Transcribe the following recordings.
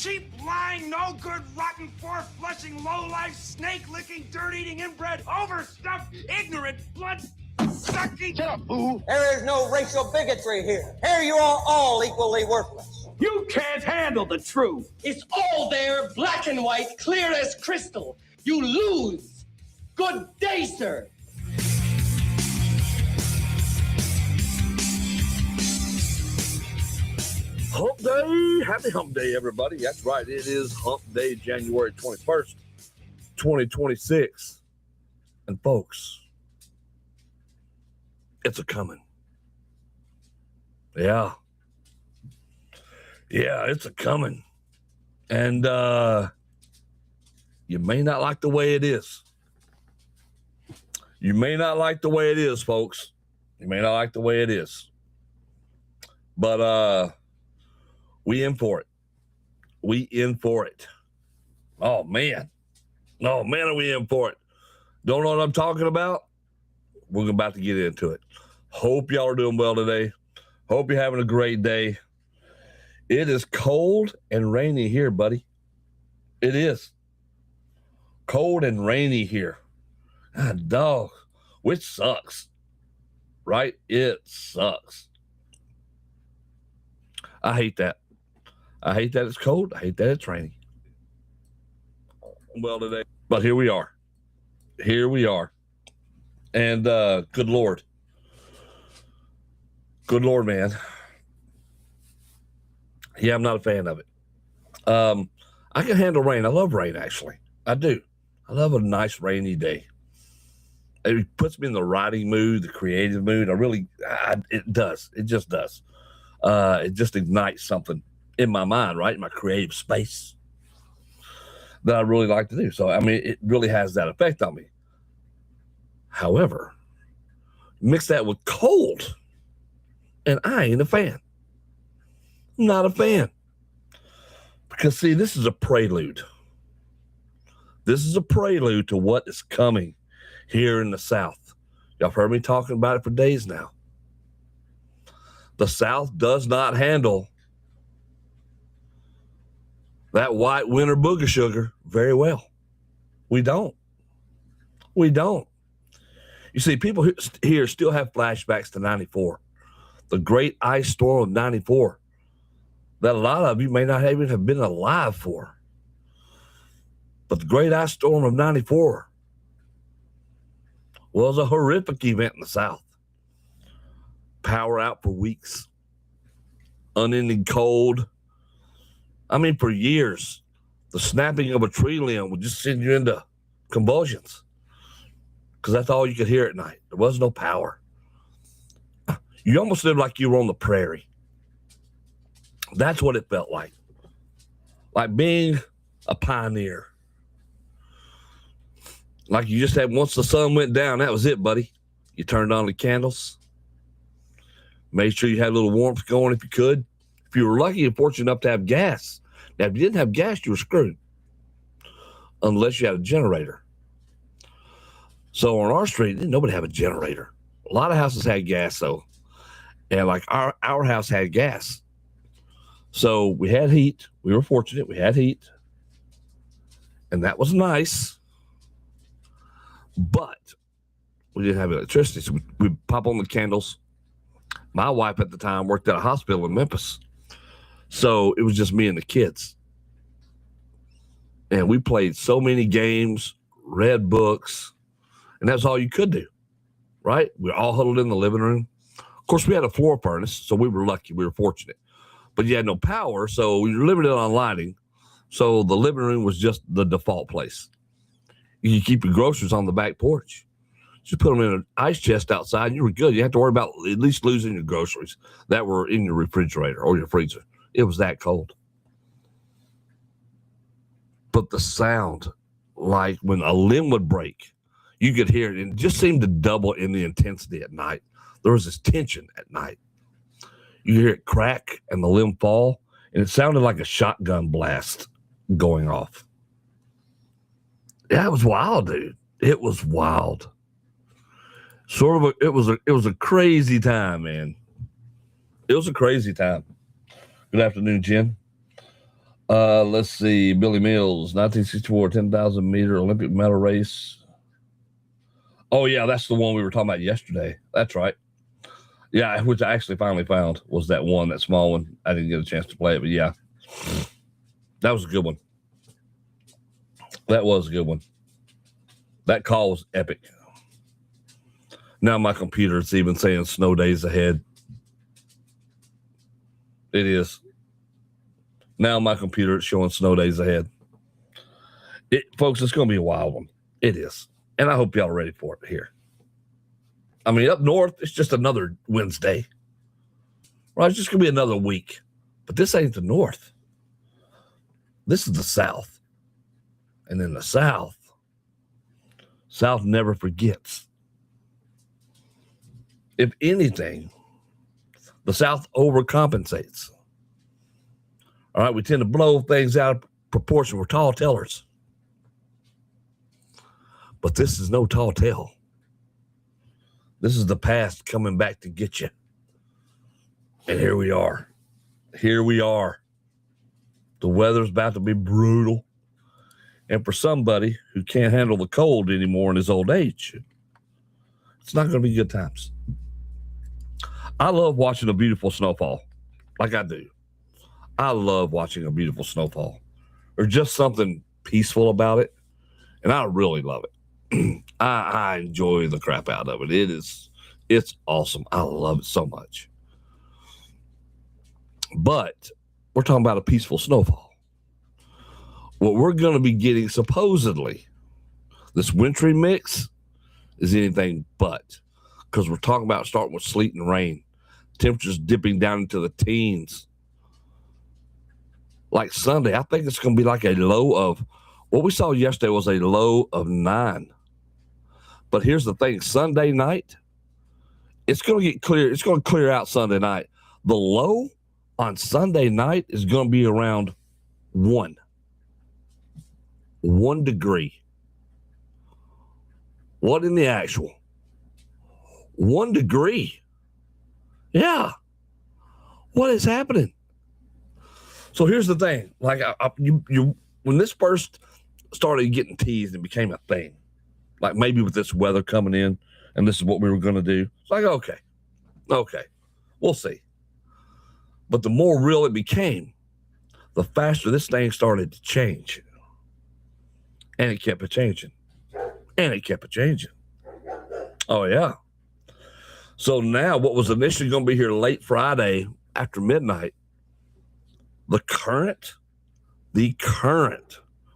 cheap, lying, no good, rotten, four-flushing, low-life, snake-licking, dirt-eating, inbred, overstuffed, ignorant, blood-sucking... Shut up, fool! There is no racial bigotry here. Here you are all equally worthless. You can't handle the truth. It's all there, black and white, clear as crystal. You lose. Good day, sir. Hump Day. Happy Hump Day, everybody. That's right. It is Hump Day, January 21st, 2026. And folks, it's a coming. Yeah. Yeah, it's a coming. And you may not like the way it is. You may not like the way it is, folks. You may not like the way it is. But we in for it. We in for it. Oh, man. Oh, man, are we in for it. Don't know what I'm talking about? We're about to get into it. Hope y'all are doing well today. Hope you're having a great day. It is cold and rainy here, buddy. It is. Cold and rainy here. Ah, dog. Which sucks. Right? It sucks. I hate that. I hate that it's cold. I hate that it's raining. Well, today, but here we are. Here we are. And good Lord. Good Lord, man. Yeah, I'm not a fan of it. I can handle rain. I love rain, actually. I do. I love a nice rainy day. It puts me in the writing mood, the creative mood. It does. It just does. It just ignites something in my mind, right? In my creative space that I really like to do. So, I mean, it really has that effect on me. However, mix that with cold, and I ain't a fan. I'm not a fan. Because, see, this is a prelude. This is a prelude to what is coming here in the South. Y'all have heard me talking about it for days now. The South does not handle that white winter booger sugar very well. We don't. We don't. You see, people here still have flashbacks to 94. The great ice storm of 94 that a lot of you may not even have been alive for. But the great ice storm of 94 was a horrific event in the South. Power out for weeks. Unending cold. I mean, for years, the snapping of a tree limb would just send you into convulsions because that's all you could hear at night. There was no power. You almost lived like you were on the prairie. That's what it felt like being a pioneer. Like you just had, once the sun went down, that was it, buddy. You turned on the candles. Made sure you had a little warmth going if you could. If you were lucky and fortunate enough to have gas. Now, if you didn't have gas, you were screwed. Unless you had a generator. So on our street, didn't nobody have a generator. A lot of houses had gas, though. And like our house had gas. So we had heat. We were fortunate. We had heat. And that was nice. But we didn't have electricity. So we'd pop on the candles. My wife at the time worked at a hospital in Memphis. So it was just me and the kids. And we played so many games, read books, and that's all you could do, right? We were all huddled in the living room. Of course, we had a floor furnace, so we were lucky. We were fortunate. But you had no power, so you were limited on lighting. So the living room was just the default place. You could keep your groceries on the back porch. Just put them in an ice chest outside, and you were good. You didn't have to worry about at least losing your groceries that were in your refrigerator or your freezer. It was that cold. But the sound, like when a limb would break, you could hear it, and it just seemed to double in the intensity at night. There was this tension at night. You hear it crack and the limb fall, and it sounded like a shotgun blast going off. Yeah, it was wild, dude. It was wild. It was a crazy time, man. It was a crazy time. Good afternoon, Jen. Let's see. Billy Mills, 1964, 10,000 meter Olympic medal race. Oh, yeah, that's the one we were talking about yesterday. That's right. Yeah, which I actually finally found was that one, that small one. I didn't get a chance to play it, but yeah. That was a good one. That was a good one. That call was epic. Now my computer is even saying snow days ahead. It is. Now my computer is showing snow days ahead. Folks, it's going to be a wild one. It is. And I hope y'all are ready for it here. I mean, up north, it's just another Wednesday. Right? It's just going to be another week. But this ain't the north. This is the south. And in the south never forgets. If anything, the South overcompensates. All right, we tend to blow things out of proportion. We're tall tellers. But this is no tall tale. This is the past coming back to get you. And here we are. Here we are. The weather's about to be brutal. And for somebody who can't handle the cold anymore in his old age, it's not going to be good times. I love watching a beautiful snowfall, like I do. I love watching a beautiful snowfall. There's just something peaceful about it, and I really love it. I enjoy the crap out of it. It's awesome. I love it so much. But we're talking about a peaceful snowfall. What we're going to be getting supposedly, this wintry mix, is anything but. Because we're talking about starting with sleet and rain. Temperatures dipping down into the teens. Like Sunday, I think it's going to be like a low of, what we saw yesterday was a low of 9. But here's the thing, Sunday night, it's going to get clear. It's going to clear out Sunday night. The low on Sunday night is going to be around 1 degree. What in the actual? 1 degree. Yeah. What is happening? So here's the thing. Like you when this first started getting teased and became a thing, like maybe with this weather coming in and this is what we were going to do. It's like, okay, we'll see. But the more real it became, the faster this thing started to change. And it kept changing. Oh, yeah. So now what was initially going to be here late Friday after midnight, the current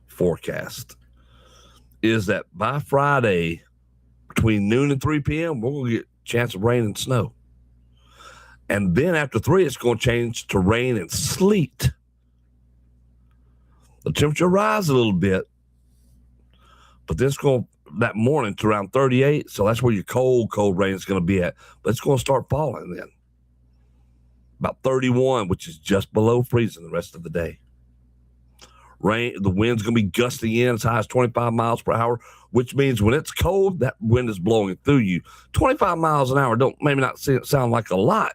forecast is that by Friday, between noon and 3 p.m., we're going to get a chance of rain and snow. And then after 3, it's going to change to rain and sleet. The temperature rises a little bit, but then it's going to, that morning to around 38. So that's where your cold rain is going to be at. But it's going to start falling then. About 31, which is just below freezing the rest of the day. Rain, the wind's going to be gusting in as high as 25 miles per hour, which means when it's cold, that wind is blowing through you. 25 miles an hour don't maybe not sound like a lot,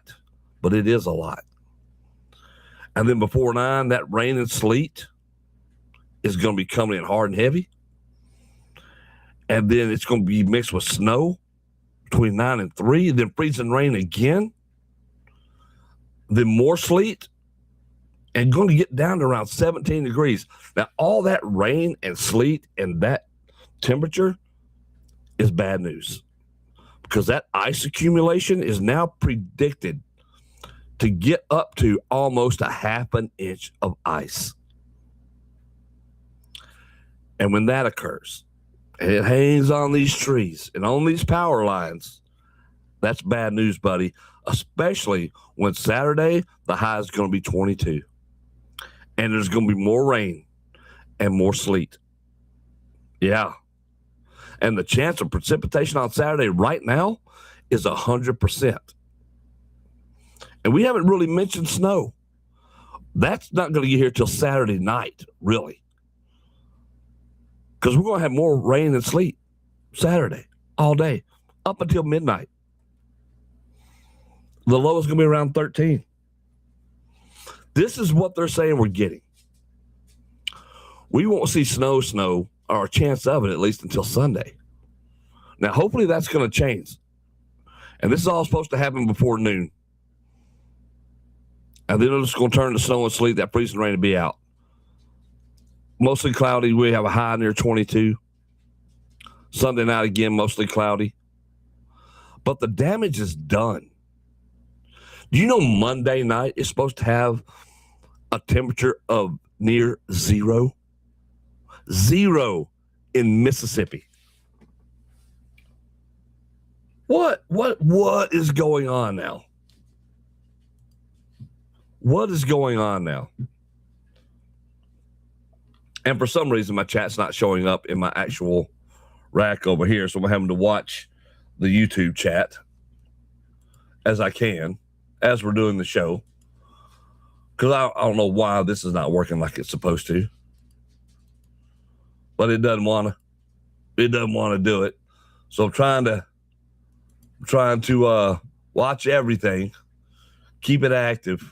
but it is a lot. And then before 9, that rain and sleet is going to be coming in hard and heavy. And then it's going to be mixed with snow between 9 and 3, then freezing rain again, then more sleet, and going to get down to around 17 degrees. Now, all that rain and sleet and that temperature is bad news because that ice accumulation is now predicted to get up to almost a half an inch of ice. And when that occurs, and it hangs on these trees and on these power lines, that's bad news, buddy, especially when Saturday, the high is going to be 22. And there's going to be more rain and more sleet. Yeah. And the chance of precipitation on Saturday right now is 100%. And we haven't really mentioned snow. That's not going to get here till Saturday night, really. Because we're going to have more rain and sleet Saturday, all day, up until midnight. The low is going to be around 13. This is what they're saying we're getting. we won't see snow, or a chance of it at least until Sunday. Now, hopefully that's going to change. And this is all supposed to happen before noon. And then it's going to turn to snow and sleet. That freezing rain will be out. Mostly cloudy. We have a high near 22. Sunday night again, mostly cloudy. But the damage is done. Do you know Monday night is supposed to have a temperature of near 0? 0 in Mississippi. What is going on now? What is going on now? And for some reason, my chat's not showing up in my actual rack over here, so I'm having to watch the YouTube chat as I can, as we're doing the show. Because I don't know why this is not working like it's supposed to. But it doesn't want to do it. So I'm trying to watch everything, keep it active,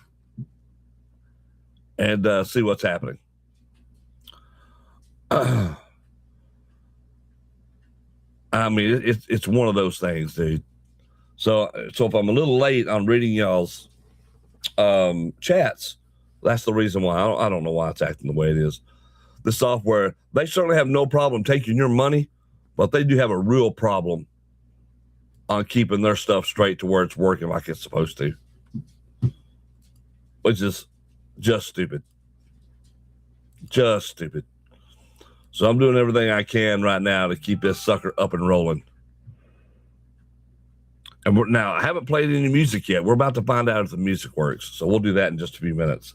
and see what's happening. I mean, it's one of those things, dude. So if I'm a little late on reading y'all's chats, that's the reason why. I don't know why it's acting the way it is. The software, they certainly have no problem taking your money, but they do have a real problem on keeping their stuff straight to where it's working like it's supposed to, which is just stupid. Just stupid. So I'm doing everything I can right now to keep this sucker up and rolling. And now, I haven't played any music yet. We're about to find out if the music works. So we'll do that in just a few minutes.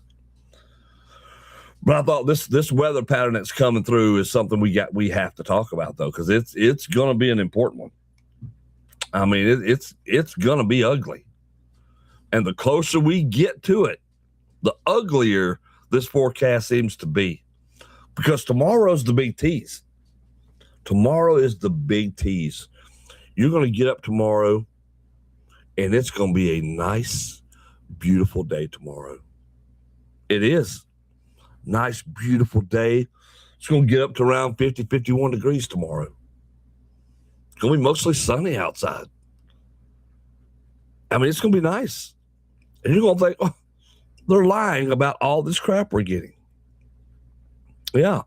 But I thought this weather pattern that's coming through is something we have to talk about, though, because it's going to be an important one. I mean, it's going to be ugly. And the closer we get to it, the uglier this forecast seems to be. Because tomorrow's the big tease. Tomorrow is the big tease. You're going to get up tomorrow, and it's going to be a nice, beautiful day tomorrow. It is. Nice, beautiful day. It's going to get up to around 50, 51 degrees tomorrow. It's going to be mostly sunny outside. I mean, it's going to be nice. And you're going to think, oh, they're lying about all this crap we're getting. Yeah.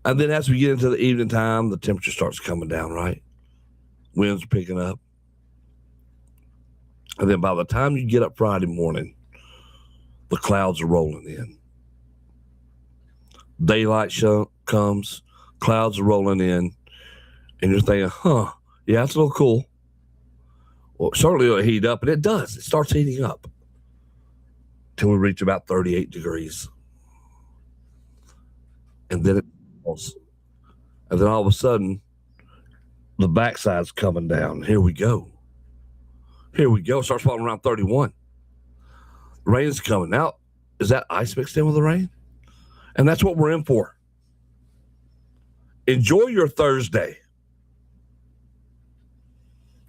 And then as we get into the evening time, the temperature starts coming down, right? Winds are picking up. And then by the time you get up Friday morning, the clouds are rolling in. Daylight comes, clouds are rolling in, and you're thinking, yeah, it's a little cool. Well, certainly it'll heat up, and it does. It starts heating up till we reach about 38 degrees. And then it falls. And then all of a sudden, the backside's coming down. Here we go. It starts falling around 31. The rain's coming. Now, is that ice mixed in with the rain? And that's what we're in for. Enjoy your Thursday.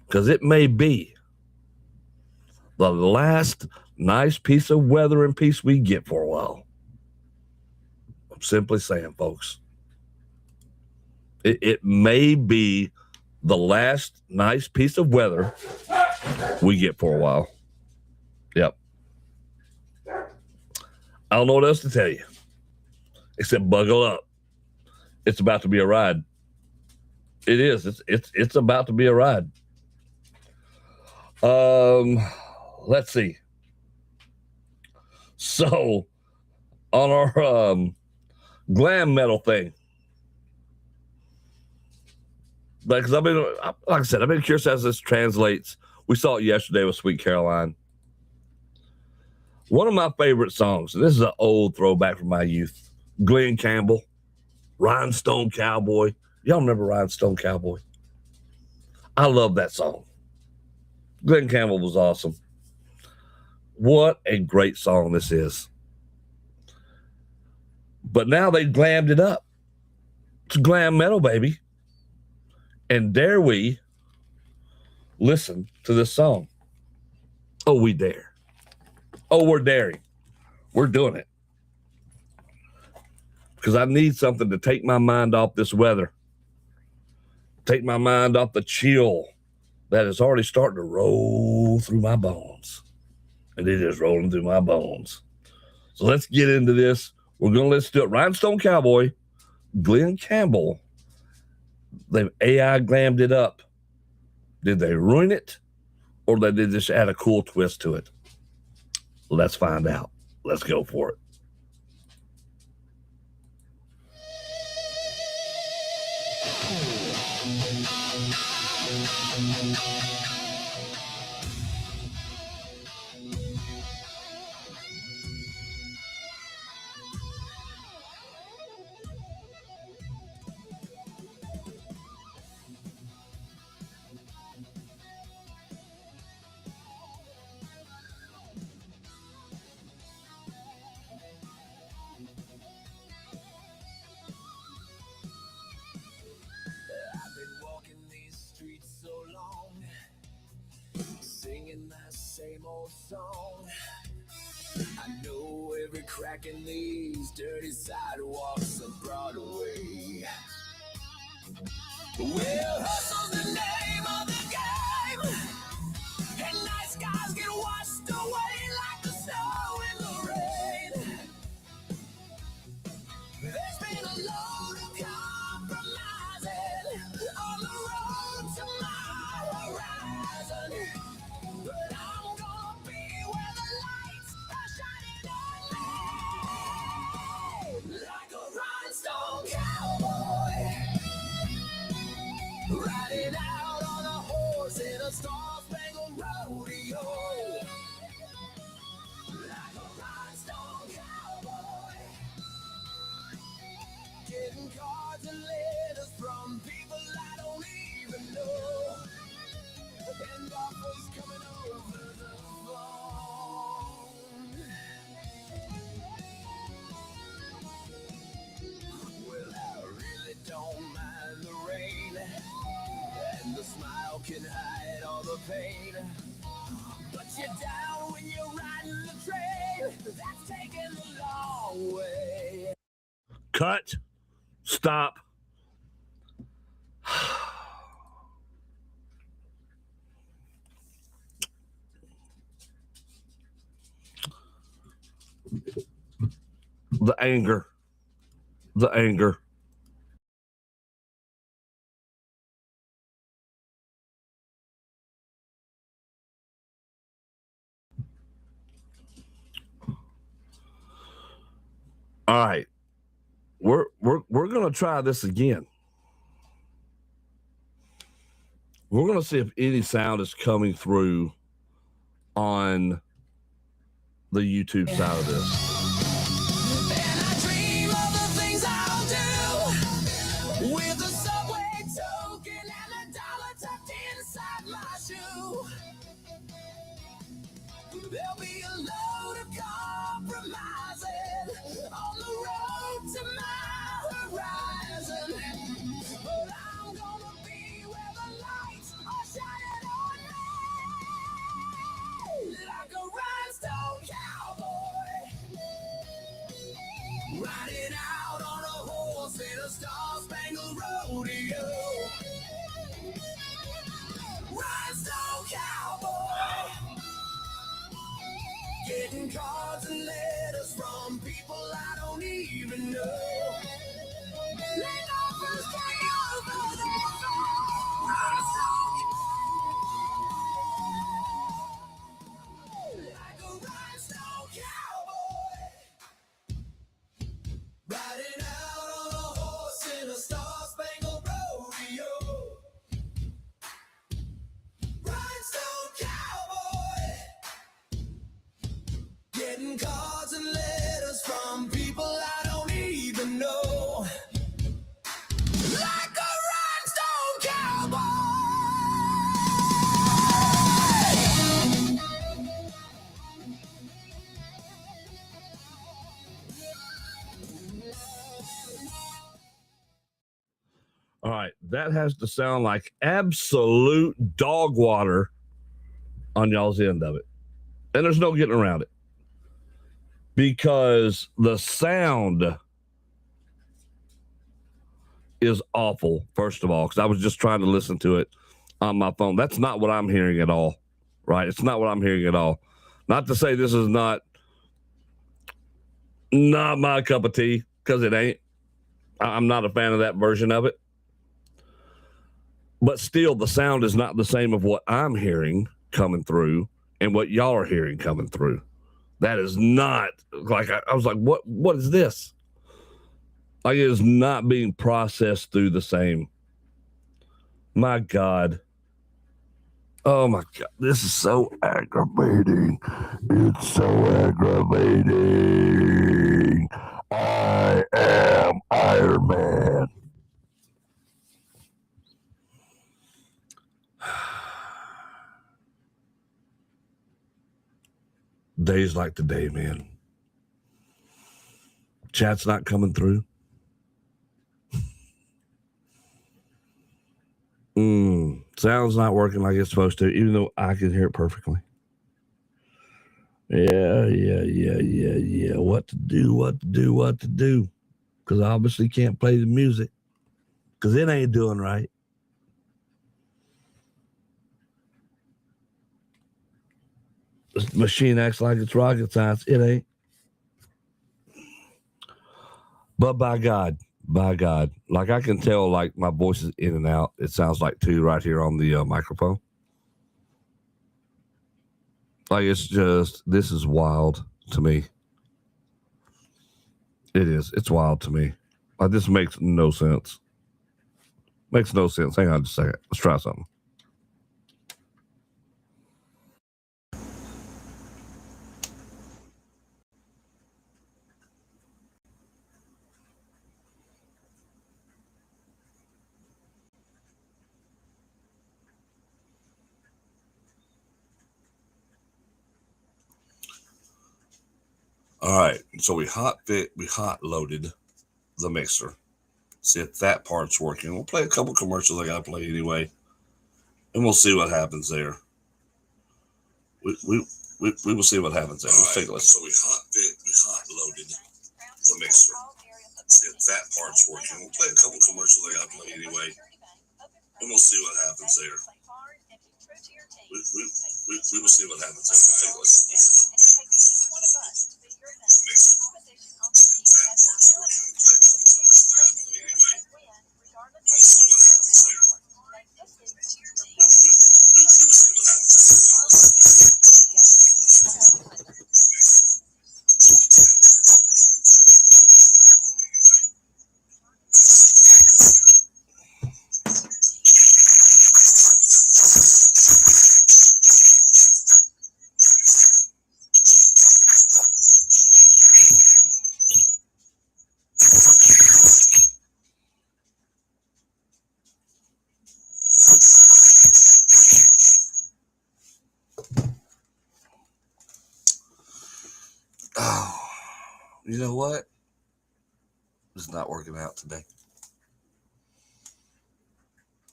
Because it may be the last nice piece of weather and peace we get for a while. I'm simply saying, folks. It may be the last nice piece of weather we get for a while. Yep. I don't know what else to tell you. Except buckle up. It's about to be a ride. It is. It's about to be a ride. Let's see. So, on our glam metal thing, because like I said, I've been curious as this translates. We saw it yesterday with Sweet Caroline. One of my favorite songs, and this is an old throwback from my youth. Glenn Campbell, Rhinestone Cowboy. Y'all remember Rhinestone Cowboy? I love that song. Glenn Campbell was awesome. What a great song this is. But now they glammed it up. It's glam metal, baby. And dare we listen to this song? Oh, we dare. Oh, we're daring. We're doing it. because I need something to take my mind off this weather, take my mind off the chill that is already starting to roll through my bones. And it is rolling through my bones. So let's get into this. We're going to let's do it. Rhinestone Cowboy, Glenn Campbell. They've AI glammed it up. Did they ruin it? Or did they just add a cool twist to it? Let's find out. Let's go for it. Same old song. I know every crack in these dirty sidewalks of Broadway. Well, hustle's the name of the game, and nice guys get washed away like the snow in the rain. There's been a load of compromising on the road to my horizon. But I'm gonna be where the lights are shining on me, like a rhinestone cowboy, riding out on a horse in a star-spangled rodeo. Like a rhinestone cowboy, getting cards and letters from people I don't even know, and offers coming over the phone. Well, I really don't mind the rain, and the smile can hide all the pain. But you're down when you're riding the train that's taking the long way. Cut. Stop. The anger. The anger. All right. We're going to try this again. We're going to see if any sound is coming through on the YouTube side of this. And I dream of the things I'll do with a subway token and $1 tucked inside my shoe. There'll be a load of compromising on the road to my horizon. But I'm gonna be where the lights are shining on me, like a rhinestone cowboy, riding out on a horse in a star-spangled rodeo. Rhinestone cowboy, getting cards and letters from people I don't even know. Let offers carry over the phone. Like a rhinestone cowboy, riding out on a horse in a star-spangled rodeo. Rhinestone cowboy, getting cards and letters from people I don't even know. Like a rhinestone cowboy. All right. That has to sound like absolute dog water on y'all's end of it. And there's no getting around it. Because the sound is awful, first of all, because I was just trying to listen to it on my phone. That's not what I'm hearing at all, right? It's not what I'm hearing at all. Not to say this is not my cup of tea, because it ain't. I'm not a fan of that version of it. But still, the sound is not the same of what I'm hearing coming through and what y'all are hearing coming through. That is not like, I was like, what is this? Like, it is not being processed through the same. My God. Oh my God. This is so aggravating. It's so aggravating. I am Iron Man. Days like today, man. Chat's not coming through. Sound's not working like it's supposed to, even though I can hear it perfectly. Yeah. What to do. Because I obviously can't play the music. Because it ain't doing right. This machine acts like it's rocket science. It ain't. But by God, like I can tell, like my voice is in and out. It sounds like two right here on the microphone. Like it's just, this is wild to me. It is. It's wild to me. Like this makes no sense. Makes no sense. Hang on just a second. Let's try something. All right, so we hot loaded the mixer. See if that part's working. We'll play a couple commercials I gotta play anyway, and we'll see what happens there. We will see what happens there. Let's take a listen. So we hot loaded the mixer. See if that part's working. We'll play a couple commercials I gotta play anyway, and we'll see what happens there. We will see what happens there. Let's take a listen. Oh, you know what? It's not working out today.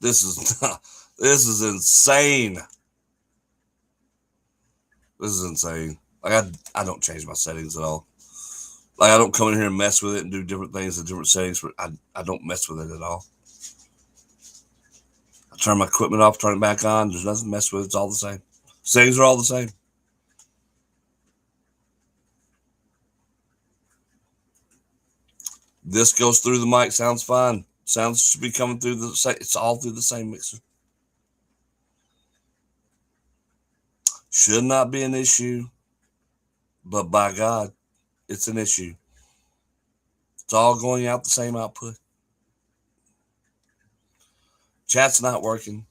This is insane. This is insane. Like I don't change my settings at all. Like I don't come in here and mess with it and do different things in different settings, but I don't mess with it at all. I turn my equipment off, turn it back on. There's nothing to mess with. It's all the same. Settings are all the same. This goes through the mic, sounds fine. Sounds should be coming through the same. It's all through the same mixer. Should not be an issue, but by God, it's an issue. It's all going out the same output. Chat's not working.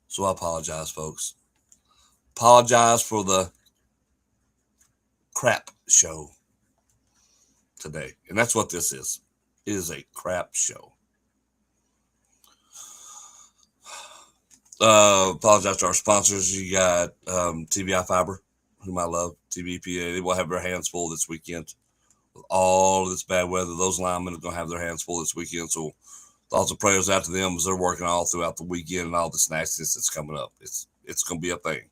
So I apologize, folks. Apologize for the crap show today. And that's what this is. It is a crap show. Apologize to our sponsors. You got TBI Fiber, whom I love, TBPA. They will have their hands full this weekend. With all this bad weather, those linemen are going to have their hands full this weekend. So thoughts and prayers out to them as they're working all throughout the weekend and all this nastiness that's coming up. It's going to be a thing.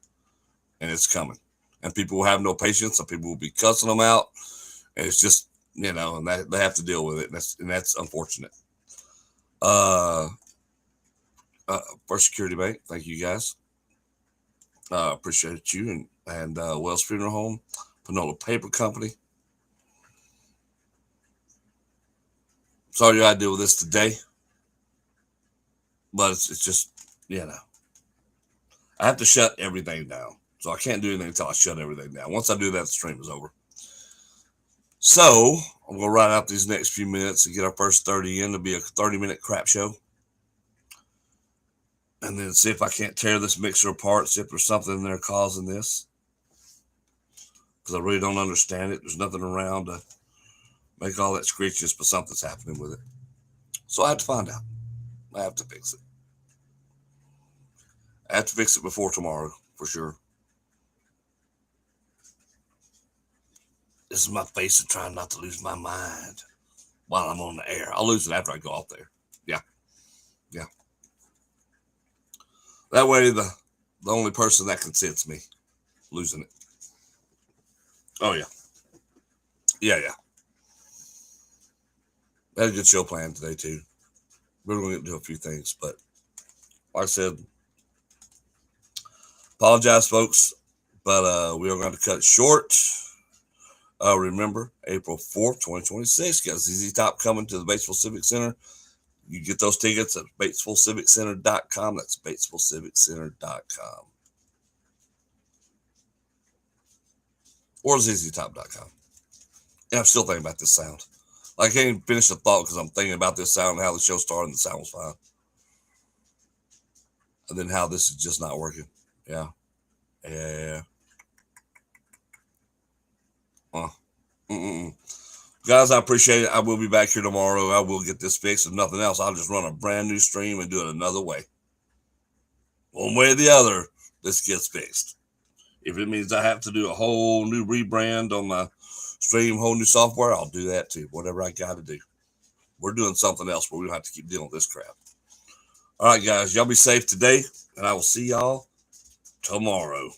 And it's coming. And people will have no patience. Some people will be cussing them out. And it's just you know, and that they have to deal with it. And that's unfortunate. First Security Bank, thank you guys. Appreciate you and Wells Funeral Home, Panola Paper Company. Sorry you got to deal with this today, but it's just, you know, I have to shut everything down, so I can't do anything until I shut everything down. Once I do that, the stream is over. So I'm gonna ride out these next few minutes and get our first 30 in to be a 30-minute crap show. And then see if I can't tear this mixer apart, see if there's something in there causing this. Because I really don't understand it. There's nothing around to make all that screechiness, but something's happening with it. So I have to find out. I have to fix it. I have to fix it before tomorrow, for sure. This is my face of trying not to lose my mind while I'm on the air. I'll lose it after I go off there. Yeah. That way, the only person that can see it's me losing it. Oh, yeah. Yeah. I had a good show planned today, too. We're going to do a few things, but like I said, apologize, folks, but we are going to cut it short. Remember, April 4th, 2026, got ZZ Top coming to the Batesville Civic Center. You get those tickets at BatesvilleCivicCenter.com. That's BatesvilleCivicCenter.com. Or ZZTop.com. And I'm still thinking about this sound. I can't even finish the thought because I'm thinking about this sound and how the show started and the sound was fine. And then how this is just not working. Yeah. Guys, I appreciate it. I will be back here tomorrow. I will get this fixed. If nothing else, I'll just run a brand new stream and do it another way. One way or the other, this gets fixed. If it means I have to do a whole new rebrand on my stream, whole new software, I'll do that too. Whatever I got to do. We're doing something else where we don't have to keep dealing with this crap. All right, guys, y'all be safe today, and I will see y'all tomorrow.